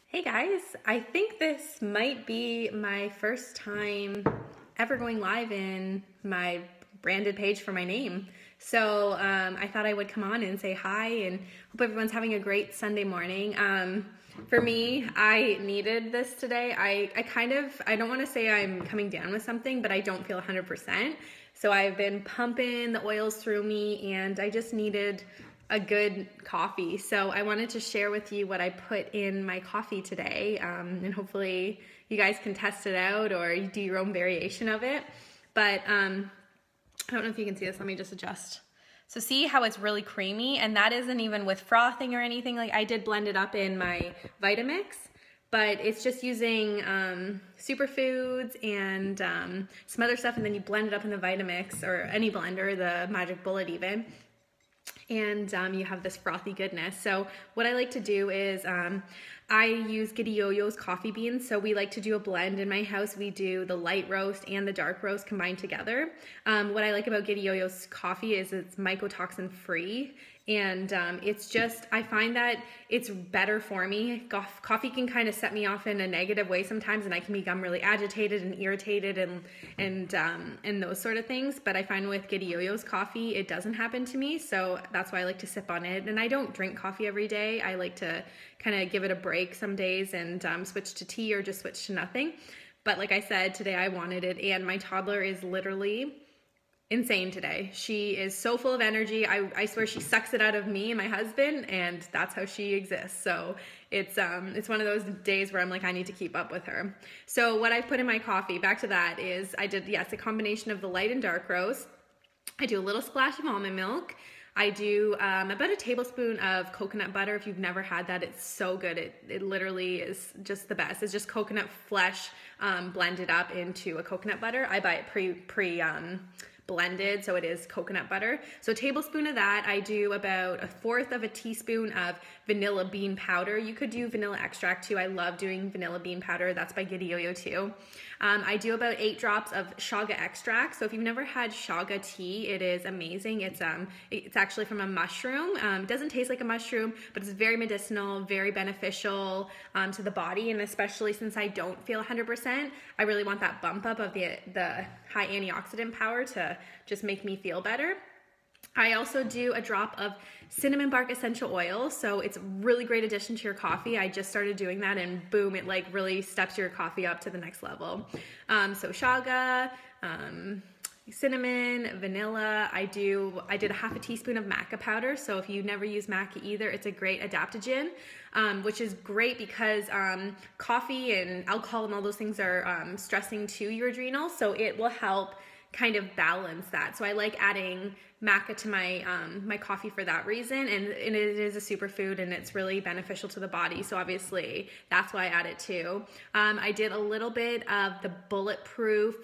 Hey guys, I think this might be my first time ever going live in my branded page for my name. So I thought I would come on and say hi and hope everyone's having a great Sunday morning. For me, I needed this today. I don't want to say I'm coming down with something, but I don't feel 100%. So I've been pumping the oils through me and I just needed a good coffee. So I wanted to share with you what I put in my coffee today, and hopefully you guys can test it out or you do your own variation of it. But I don't know if you can see this. Let me just adjust. So see how it's really creamy, and that isn't even with frothing or anything. Like, I did blend it up in my Vitamix, but it's just using superfoods and some other stuff, and then you blend it up in the Vitamix or any blender, the Magic Bullet even. And you have this frothy goodness. So what I like to do is I use Giddy Yo-Yo's coffee beans. So we like to do a blend in my house. We do the light roast and the dark roast combined together. What I like about Giddy Yo-Yo's coffee is it's mycotoxin free. And it's just, I find that it's better for me. Coffee can kind of set me off in a negative way sometimes, and I can become really agitated and irritated and those sort of things. But I find with Giddy Yo-Yo's coffee, it doesn't happen to me. So that's why I like to sip on it. And I don't drink coffee every day. I like to kind of give it a break some days and switch to tea or just switch to nothing. But like I said, today I wanted it, and my toddler is literally insane today. She is so full of energy. I swear she sucks it out of me and my husband, and that's how she exists. So it's one of those days where I'm like, I need to keep up with her. So what I put in my coffee, back to that, is I did, yes, a combination of the light and dark roast. I do a little splash of almond milk. I do about a tablespoon of coconut butter. If you've never had that, it's so good. It literally is just the best. It's just coconut flesh blended up into a coconut butter. I buy it blended, so it is coconut butter. So a tablespoon of that. I do about 1/4 of a teaspoon of vanilla bean powder. You could do vanilla extract too. I love doing vanilla bean powder. That's by Giddy Yo-Yo too. I do about 8 drops of chaga extract. So if you've never had chaga tea, it is amazing. It's actually from a mushroom. It doesn't taste like a mushroom, but it's very medicinal, very beneficial to the body. And especially since I don't feel 100%, I really want that bump up of the high antioxidant power to just make me feel better. I also do a drop of cinnamon bark essential oil. So it's a really great addition to your coffee. I just started doing that, and boom, it like really steps your coffee up to the next level. So chaga, cinnamon, vanilla. I did a 1/2 teaspoon of maca powder. So if you never use maca either, it's a great adaptogen, which is great because coffee and alcohol and all those things are stressing to your adrenals. So it will help kind of balance that. So I like adding maca to my my coffee for that reason, and it is a superfood and it's really beneficial to the body. So obviously that's why I add it too. I did a little bit of the bulletproof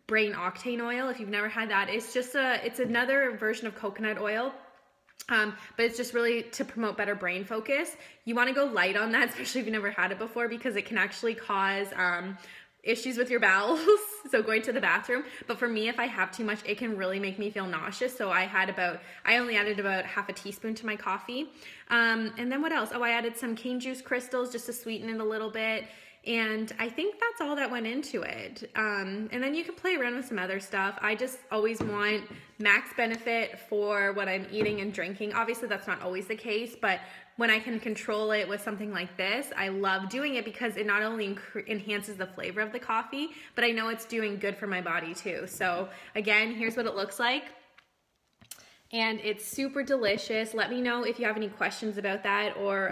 brain octane oil. If you've never had that, it's another version of coconut oil. But it's just really to promote better brain focus. You want to go light on that, especially if you've never had it before, because it can actually cause issues with your bowels, so going to the bathroom. But for me, if I have too much, it can really make me feel nauseous. So I only added about 1/2 teaspoon to my coffee. And then what else? Oh, I added some cane juice crystals just to sweeten it a little bit. And I think that's all that went into it. And then you can play around with some other stuff. I just always want max benefit for what I'm eating and drinking. Obviously, that's not always the case, but when I can control it with something like this, I love doing it because it not only enhances the flavor of the coffee, but I know it's doing good for my body too. So again, here's what it looks like. And it's super delicious. Let me know if you have any questions about that, or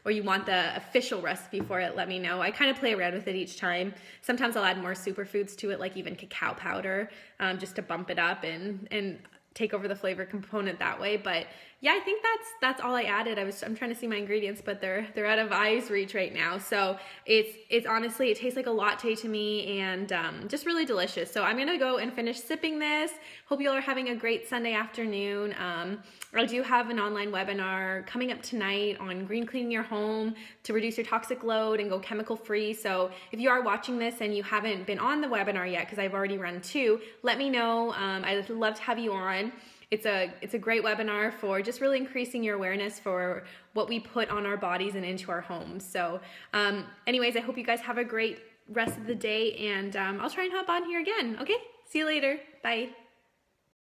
you want the official recipe for it. Let me know. I kind of play around with it each time. Sometimes I'll add more superfoods to it, like even cacao powder, just to bump it up and take over the flavor component that way. But yeah, I think that's all I added. I'm trying to see my ingredients, but they're out of eye's reach right now. So it's honestly, it tastes like a latte to me, and just really delicious. So I'm gonna go and finish sipping this. Hope you all are having a great Sunday afternoon. I do have an online webinar coming up tonight on green cleaning your home to reduce your toxic load and go chemical free. So if you are watching this and you haven't been on the webinar yet, because I've already run 2, let me know. I'd love to have you on. it's a great webinar for just really increasing your awareness for what we put on our bodies and into our homes. So anyways, I hope you guys have a great rest of the day, and I'll try and hop on here again. Okay, see you later. Bye.